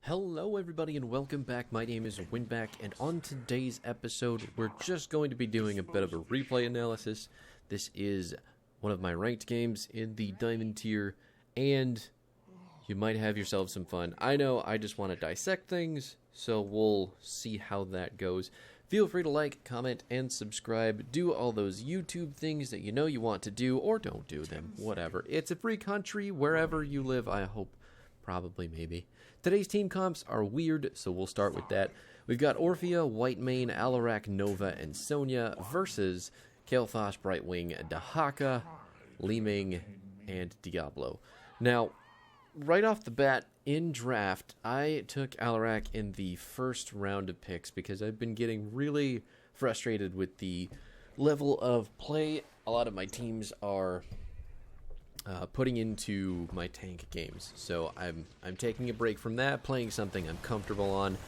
Hello everybody and welcome back. My name is Winback, and on today's episode we're just going to be doing a bit of a replay analysis. This is one of my ranked games in the Diamond tier, and you might have yourself some fun. I know I just want to dissect things, so we'll see how that goes. Feel free to like, comment, and subscribe. Do all those YouTube things that you know you want to do, or don't do them, whatever. It's a free country wherever you live, I hope. Probably, maybe. Today's team comps are weird, so we'll start with that. We've got Orphea, Whitemane, Alarak, Nova, and Sonya versus Kael'thas, Brightwing, Dahaka, Li-Ming, and Diablo. Now, right off the bat, in draft, I took Alarak in the first round of picks because I've been getting really frustrated with the level of play a lot of my teams are putting into my tank games. So I'm taking a break from that, playing something I'm comfortable on,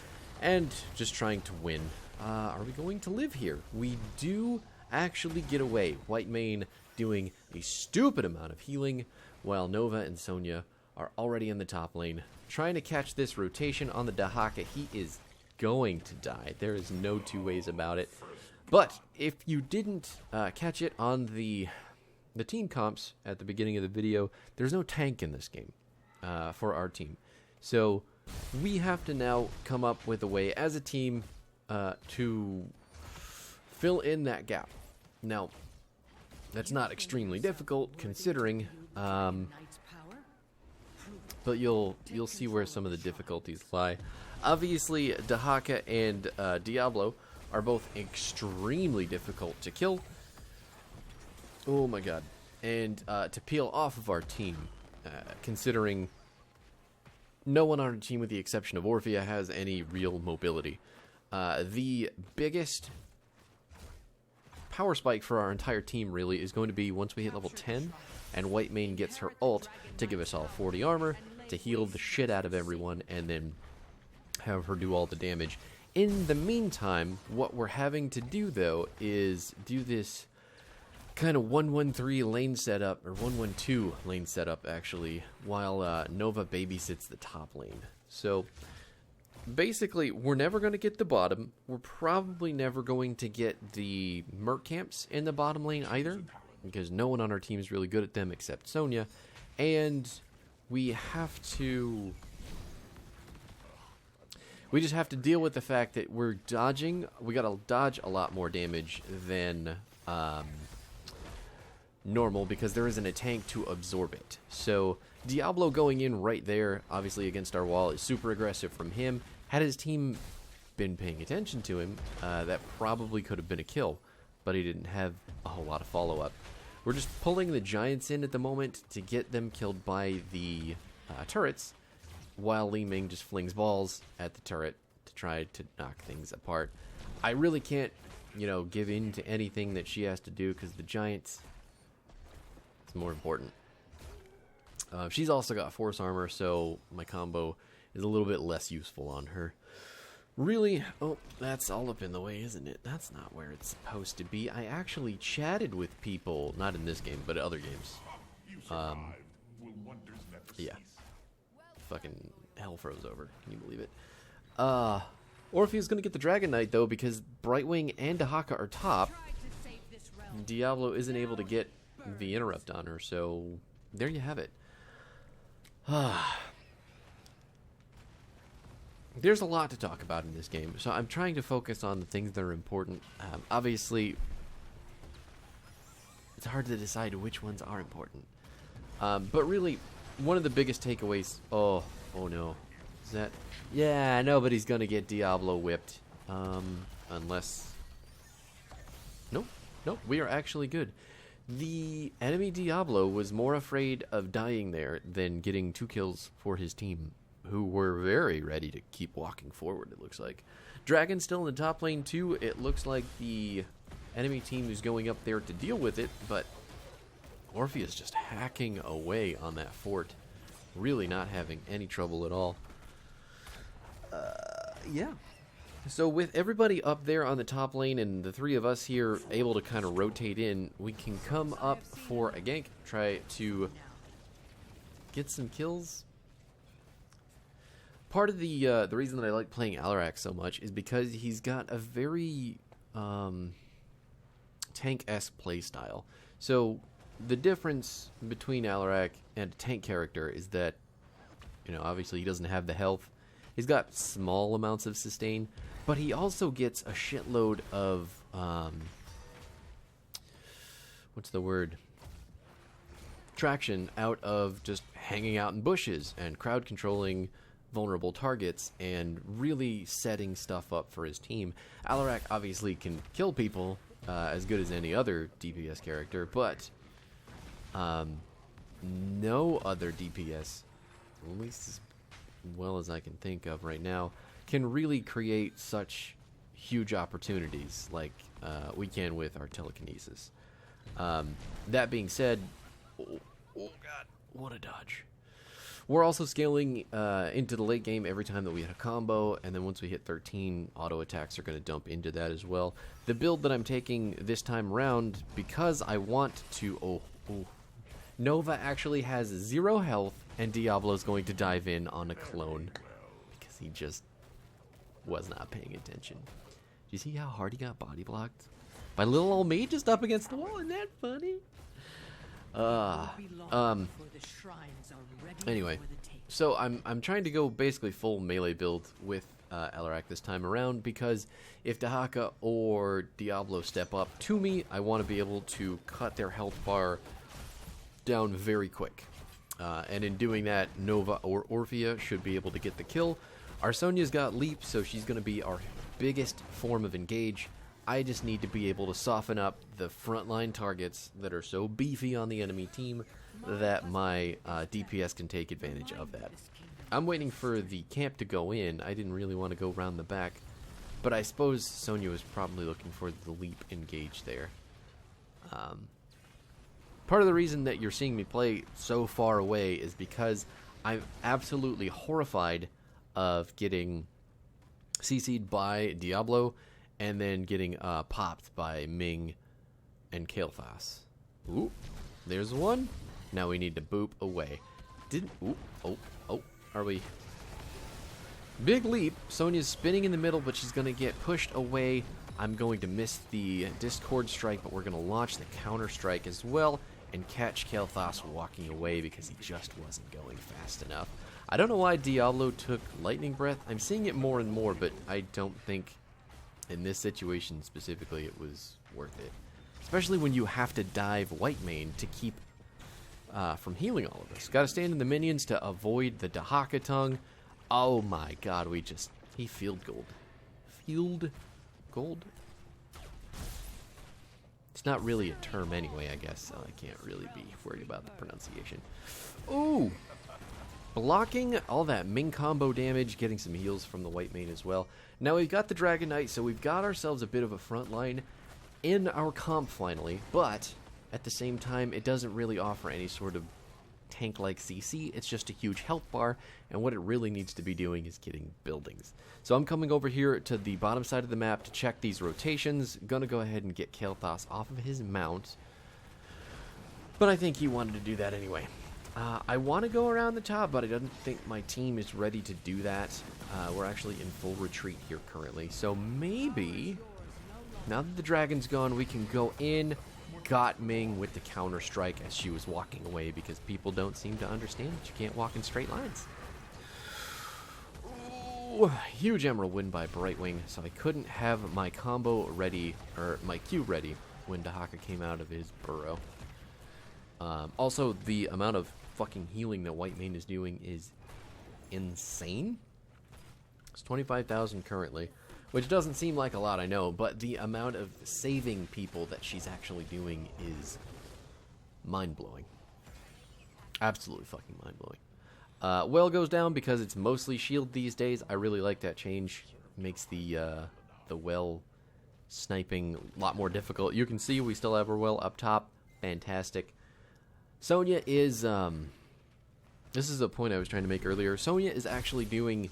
and just trying to win. Are we going to live here? We do actually get away. Whitemane doing a stupid amount of healing, while Nova and Sonya are already in the top lane. Trying to catch this rotation on the Dahaka. He is going to die. There is no two ways about it. But if you didn't catch it on the team comps at the beginning of the video, there's no tank in this game for our team. So we have to now come up with a way as a team to fill in that gap. Now, that's not extremely difficult considering, but you'll see where some of the difficulties lie. Obviously, Dahaka and Diablo are both extremely difficult to kill. Oh my god. And to peel off of our team, considering no one on our team, with the exception of Orphea, has any real mobility. The biggest power spike for our entire team, really, is going to be once we hit level 10, and Whitemane gets her ult to give us all 40 armor, to heal the shit out of everyone, and then have her do all the damage. In the meantime, what we're having to do, though, is do this kind of 1-1-3 lane setup, or 1-1-2 lane setup, actually, while Nova babysits the top lane. So, basically, we're never going to get the bottom. We're probably never going to get the Merc camps in the bottom lane either, because no one on our team is really good at them except Sonya. And we just have to deal with the fact that we're dodging. We got to dodge a lot more damage than normal, because there isn't a tank to absorb it. So Diablo going in right there, obviously against our wall, is super aggressive from him. Had his team been paying attention to him, that probably could have been a kill, but he didn't have a whole lot of follow-up. We're just pulling the giants in at the moment to get them killed by the turrets, while Li-Ming just flings balls at the turret to try to knock things apart. I really can't, give in to anything that she has to do, because the giants, it's more important. She's also got force armor, so my combo is a little bit less useful on her. Really? Oh, that's all up in the way, isn't it? That's not where it's supposed to be. I actually chatted with people, not in this game, but other games. Yeah. Fucking hell froze over. Can you believe it? Orphea's gonna get the Dragon Knight, though, because Brightwing and Dahaka are top. Diablo isn't able to get the interrupt on her, so there you have it. There's a lot to talk about in this game, so I'm trying to focus on the things that are important. Obviously, it's hard to decide which ones are important. But really, one of the biggest takeaways... Oh no. Is that... Yeah, nobody's gonna get Diablo whipped. Unless... Nope, we are actually good. The enemy Diablo was more afraid of dying there than getting 2 kills for his team, who were very ready to keep walking forward, it looks like. Dragon's still in the top lane too. It looks like the enemy team is going up there to deal with it, but Orphea's just hacking away on that fort. Really not having any trouble at all. Yeah. So with everybody up there on the top lane and the 3 of us here able to kind of rotate in, we can come up for a gank, try to get some kills. part of the reason that I like playing Alarak so much is because he's got a very tank-esque playstyle. So the difference between Alarak and a tank character is that, you know, obviously he doesn't have the health. He's got small amounts of sustain, but he also gets a shitload of what's the word? Traction out of just hanging out in bushes and crowd controlling vulnerable targets and really setting stuff up for his team. Alarak obviously can kill people as good as any other DPS character, but no other DPS, at least as well as I can think of right now, can really create such huge opportunities like we can with our telekinesis. That being said, oh god, what a dodge. We're also scaling into the late game every time that we hit a combo, and then once we hit 13, auto attacks are going to dump into that as well. The build that I'm taking this time around, because I want to... Nova actually has 0 health, and Diablo's going to dive in on a clone, because he just was not paying attention. Do you see how hard he got body blocked? By little old me just up against the wall, isn't that funny? Anyway, so I'm trying to go basically full melee build with Alarak this time around, because if Dahaka or Diablo step up to me, I want to be able to cut their health bar down very quick. And in doing that, Nova or Orphea should be able to get the kill. Our Sonya's got leap, so she's going to be our biggest form of engage. I just need to be able to soften up the frontline targets that are so beefy on the enemy team that my DPS can take advantage of that. I'm waiting for the camp to go in. I didn't really want to go around the back, but I suppose Sonya was probably looking for the leap engage there. Part of the reason that you're seeing me play so far away is because I'm absolutely horrified of getting CC'd by Diablo and then getting popped by Ming and Kael'thas. Ooh, there's one. Now we need to boop away. Are we? Big leap. Sonya's spinning in the middle, but she's going to get pushed away. I'm going to miss the Discord strike, but we're going to launch the counter strike as well and catch Kael'thas walking away because he just wasn't going fast enough. I don't know why Diablo took Lightning Breath. I'm seeing it more and more, but I don't think in this situation specifically it was worth it. Especially when you have to dive White Mane to keep from healing all of us. Gotta stand in the minions to avoid the Dahaka tongue. Oh my god, he field gold. Field gold? It's not really a term anyway, I guess, so I can't really be worried about the pronunciation. Ooh! Blocking all that Ming combo damage, getting some heals from the White Mane as well. Now we've got the Dragon Knight, so we've got ourselves a bit of a front line in our comp finally, but at the same time, it doesn't really offer any sort of tank-like CC. It's just a huge health bar, and what it really needs to be doing is getting buildings. So I'm coming over here to the bottom side of the map to check these rotations. Gonna go ahead and get Kael'thas off of his mount, but I think he wanted to do that anyway. I want to go around the top, but I don't think my team is ready to do that. We're actually in full retreat here currently, so maybe now that the dragon's gone, we can go in. Got Ming with the counter strike as she was walking away, because people don't seem to understand that you can't walk in straight lines. Ooh, huge emerald win by Brightwing, so I couldn't have my combo ready, or my Q ready, when Dahaka came out of his burrow. Also, the amount of fucking healing that White Mane is doing is insane. It's 25,000 currently, which doesn't seem like a lot, I know, but the amount of saving people that she's actually doing is mind-blowing. Absolutely fucking mind-blowing. Well goes down because it's mostly shield these days. I really like that change. Makes the well sniping a lot more difficult. You can see we still have our well up top. Fantastic. Sonya is, this is a point I was trying to make earlier. Sonya is actually doing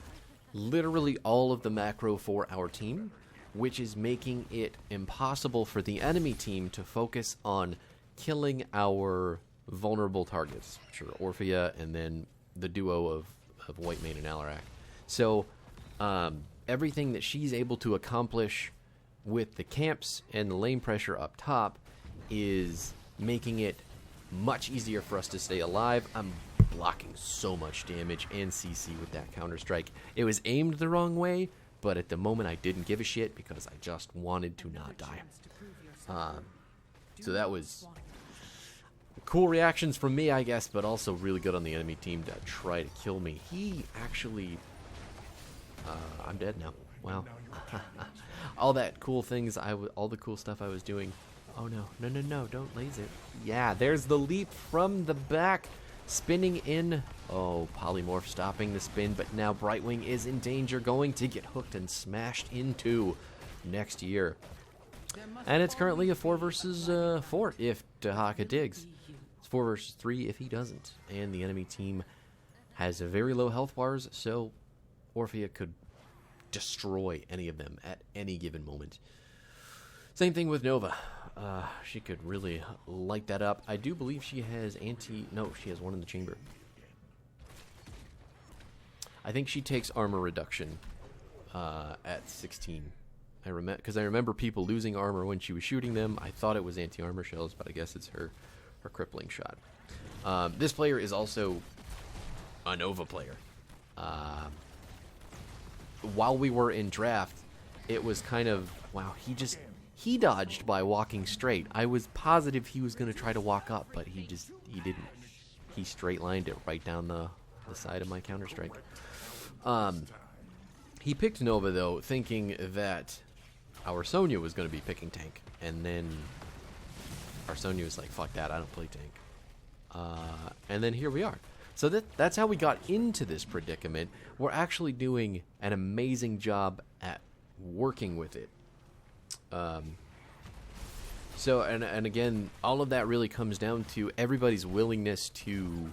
literally all of the macro for our team, which is making it impossible for the enemy team to focus on killing our vulnerable targets, which are Orphea and then the duo of White Mane and Alarak. So everything that she's able to accomplish with the camps and the lane pressure up top is making it much easier for us to stay alive. I'm blocking so much damage and CC with that counter-strike. It was aimed the wrong way, but at the moment I didn't give a shit because I just wanted to not die. So that was cool reactions from me, I guess, but also really good on the enemy team to try to kill me. He actually... I'm dead now. Wow. All that cool things, all the cool stuff I was doing. Oh no, no, don't laser. Yeah, there's the leap from the back. Spinning in. Oh, Polymorph stopping the spin, but now Brightwing is in danger, going to get hooked and smashed into next year. And it's currently a 4 versus 4 if Dahaka digs. It's 4 versus 3 if he doesn't. And the enemy team has a very low health bars, so Orphea could destroy any of them at any given moment. Same thing with Nova. She could really light that up. I do believe she has no, she has one in the chamber. I think she takes armor reduction at 16. Because I remember people losing armor when she was shooting them. I thought it was anti-armor shells, but I guess it's her crippling shot. This player is also a Nova player. While we were in draft, it was kind of, wow, he dodged by walking straight. I was positive he was going to try to walk up, but he didn't. He straight lined it right down the side of my counter-strike. He picked Nova, though, thinking that our Sonya was going to be picking tank. And then our Sonya was like, fuck that, I don't play tank. And then here we are. So that's how we got into this predicament. We're actually doing an amazing job at working with it. So, and again, all of that really comes down to everybody's willingness to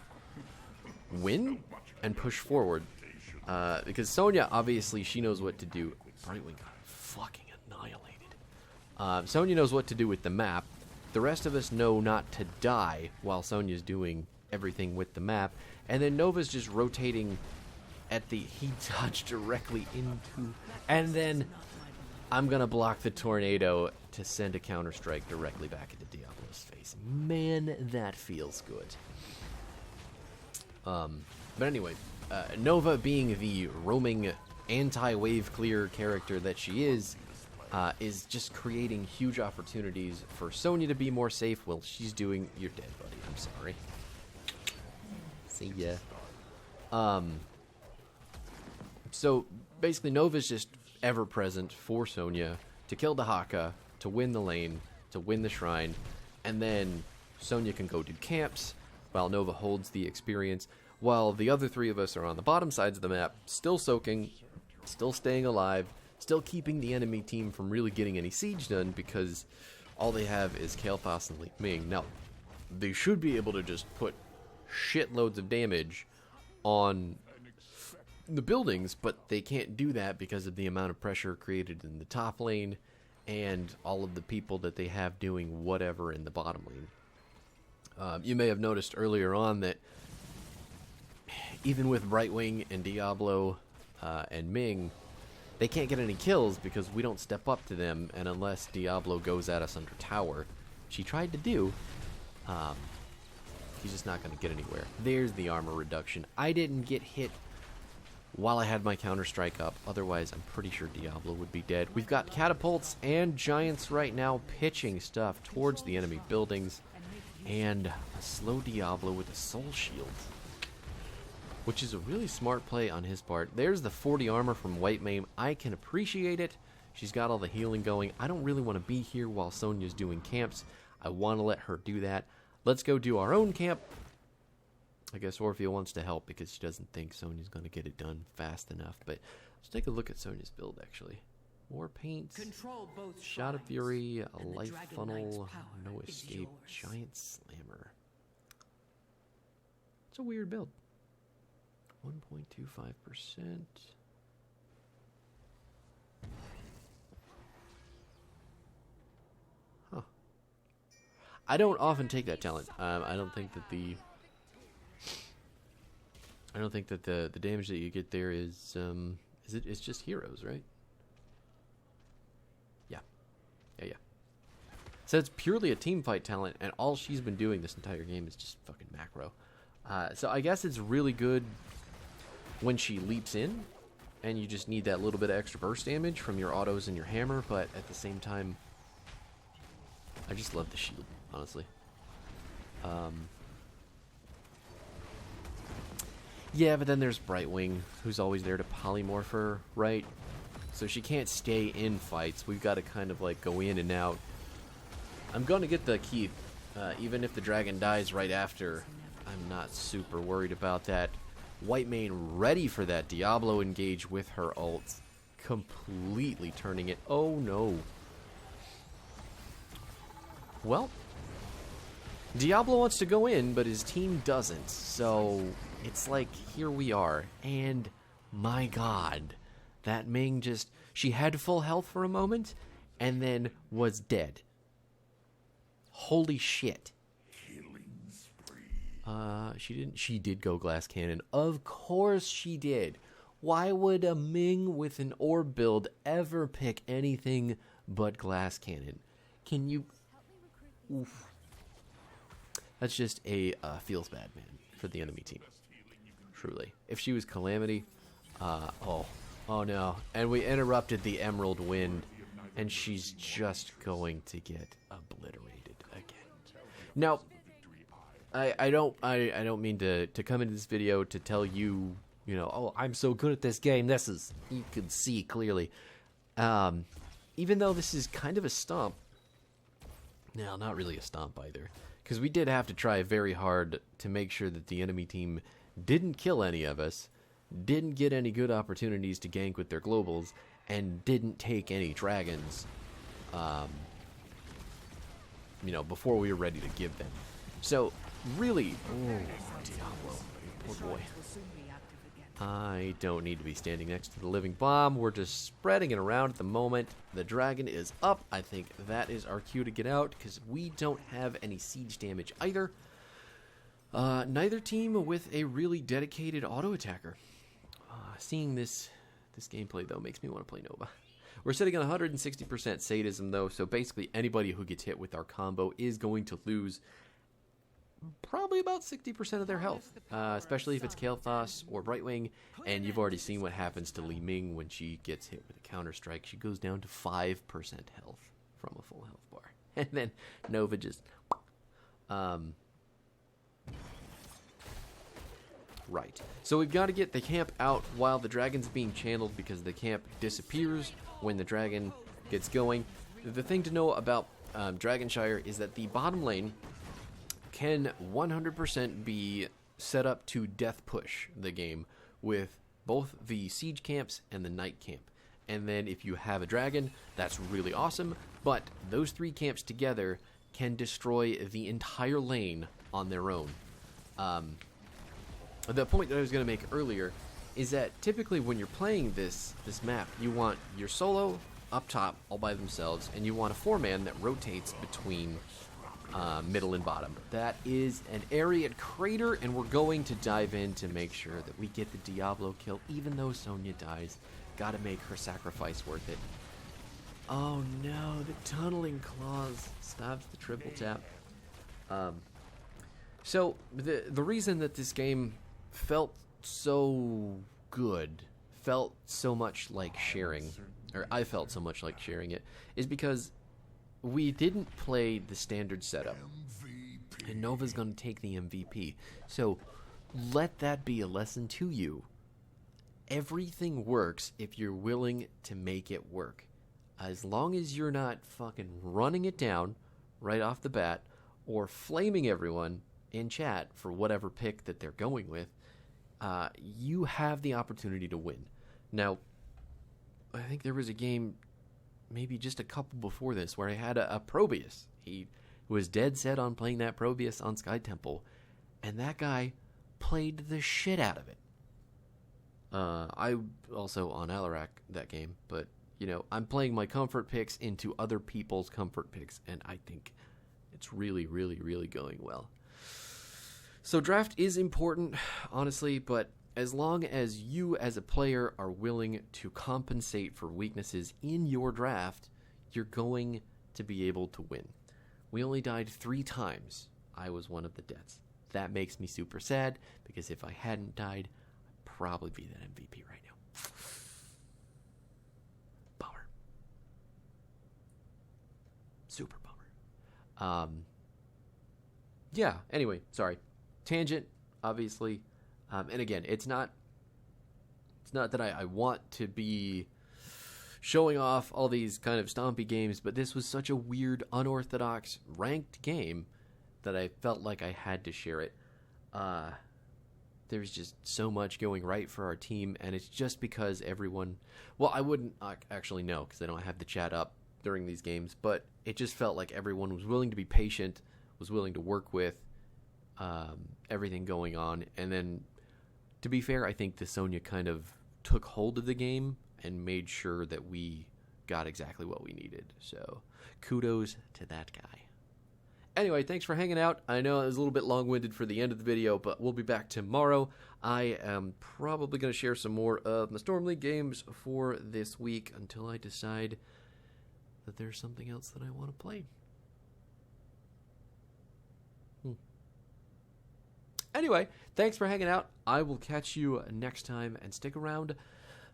win and push forward. Because Sonya, obviously, she knows what to do. Brightwing got fucking annihilated. Sonya knows what to do with the map. The rest of us know not to die while Sonya's doing everything with the map. And then Nova's just rotating at the... He dodged directly into... And then I'm going to block the tornado to send a counter-strike directly back into Diablo's face. Man, that feels good. But anyway, Nova, being the roaming anti-wave clear character that she is just creating huge opportunities for Sonya to be more safe. Well, she's doing... You're dead, buddy. I'm sorry. See ya. So basically, Nova's just ever present for Sonya to kill Dahaka, to win the lane, to win the shrine, and then Sonya can go do camps while Nova holds the experience, while the other three of us are on the bottom sides of the map, still soaking, still staying alive, still keeping the enemy team from really getting any siege done because all they have is Kael'thas and Li Ming. Now, they should be able to just put shitloads of damage on the buildings, but they can't do that because of the amount of pressure created in the top lane and all of the people that they have doing whatever in the bottom lane. You may have noticed earlier on that even with Brightwing and Diablo and Ming, they can't get any kills because we don't step up to them, and unless Diablo goes at us under tower, she tried to do, he's just not going to get anywhere. There's the armor reduction. I didn't get hit while I had my counter-strike up. Otherwise, I'm pretty sure Diablo would be dead. We've got catapults and giants right now pitching stuff towards the enemy buildings. And a slow Diablo with a soul shield, which is a really smart play on his part. There's the 40 armor from White Mame. I can appreciate it. She's got all the healing going. I don't really want to be here while Sonya's doing camps. I want to let her do that. Let's go do our own camp. I guess Orphea wants to help because she doesn't think Sonya's going to get it done fast enough. But let's take a look at Sonya's build, actually. More paint, Shot of Fury, a life funnel, no escape, giant slammer. It's a weird build. 1.25%. Huh. I don't often take that talent. I don't think that I don't think that the damage that you get there is it's just heroes, right? Yeah. Yeah. So it's purely a team fight talent, and all she's been doing this entire game is just fucking macro. So I guess it's really good when she leaps in, and you just need that little bit of extra burst damage from your autos and your hammer, but at the same time, I just love the shield, honestly. Yeah, but then there's Brightwing, who's always there to polymorph her, right? So she can't stay in fights. We've got to kind of like go in and out. I'm going to get the keep, even if the dragon dies right after. I'm not super worried about that. Whitemane ready for that Diablo engage with her ult, completely turning it. Oh no. Well, Diablo wants to go in, but his team doesn't. So it's like, here we are. And my god, that Ming just, she had full health for a moment and then was dead. Holy shit. She did go glass cannon. Of course she did. Why would a Ming with an orb build ever pick anything but glass cannon? Can you... Oof. That's just a feels bad, man, for the enemy team. Truly. If she was Calamity, oh no. And we interrupted the Emerald Wind, and she's just going to get obliterated again. Now, I don't mean to come into this video to tell you, oh, I'm so good at this game. This is, you can see clearly. Even though this is kind of a stomp. No, not really a stomp either. Because we did have to try very hard to make sure that the enemy team didn't kill any of us, didn't get any good opportunities to gank with their globals, and didn't take any dragons, before we were ready to give them. So, really, oh, Diablo, poor boy. I don't need to be standing next to the living bomb. We're just spreading it around at the moment. The dragon is up. I think that is our cue to get out, because we don't have any siege damage either. Neither team with a really dedicated auto attacker. Seeing this gameplay, though, makes me want to play Nova. We're sitting on 160% sadism, though, so basically anybody who gets hit with our combo is going to lose probably about 60% of their health, especially if it's Kael'thas or Brightwing, and you've already seen what happens to Li Ming when she gets hit with a counter-strike. She goes down to 5% health from a full health bar. And then Nova just... Right. So we've got to get the camp out while the dragon's being channeled, because the camp disappears when the dragon gets going. The thing to know about Dragonshire is that the bottom lane can 100% be set up to death push the game with both the siege camps and the night camp. And then if you have a dragon, that's really awesome, but those three camps together can destroy the entire lane on their own. The point that I was going to make earlier is that typically when you're playing this map, you want your solo up top all by themselves, and you want a 4-man that rotates between middle and bottom. That is an area crater, and we're going to dive in to make sure that we get the Diablo kill, even though Sonya dies. Gotta make her sacrifice worth it. Oh no, the tunneling claws stops the triple tap. So the reason that this game felt so good, felt so much like sharing, or I felt so much like sharing it, is because we didn't play the standard setup, and Nova's going to take the MVP. So let that be a lesson to you. Everything works if you're willing to make it work. As long as you're not fucking running it down right off the bat, or flaming everyone in chat for whatever pick that they're going with, you have the opportunity to win. Now, I think there was a game maybe just a couple before this where I had a Probius. He was dead set on playing that Probius on Sky Temple, and that guy played the shit out of it. I also on Alarak that game, but I'm playing my comfort picks into other people's comfort picks, and I think it's really, really, really going well. So draft is important, honestly, but as long as you as a player are willing to compensate for weaknesses in your draft, you're going to be able to win. We only died 3 times. I was one of the deaths. That makes me super sad, because if I hadn't died, I'd probably be that MVP right now. Bummer. Super bummer. Yeah, anyway, sorry. Tangent, obviously. And again, it's not that I want to be showing off all these kind of stompy games, but this was such a weird, unorthodox, ranked game that I felt like I had to share it. There's just so much going right for our team, and it's just because everyone... Well, I wouldn't actually know, because I don't have the chat up during these games, but it just felt like everyone was willing to be patient, was willing to work with everything going on, and then, to be fair, I think the Sonya kind of took hold of the game and made sure that we got exactly what we needed. So, kudos to that guy. Anyway, thanks for hanging out. I know it was a little bit long-winded for the end of the video, but we'll be back tomorrow. I am probably going to share some more of my Storm League games for this week until I decide that there's something else that I want to play. Anyway, thanks for hanging out. I will catch you next time, and stick around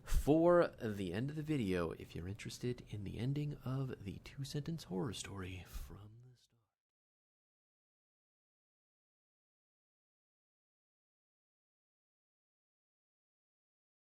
for the end of the video if you're interested in the ending of the 2-sentence horror story from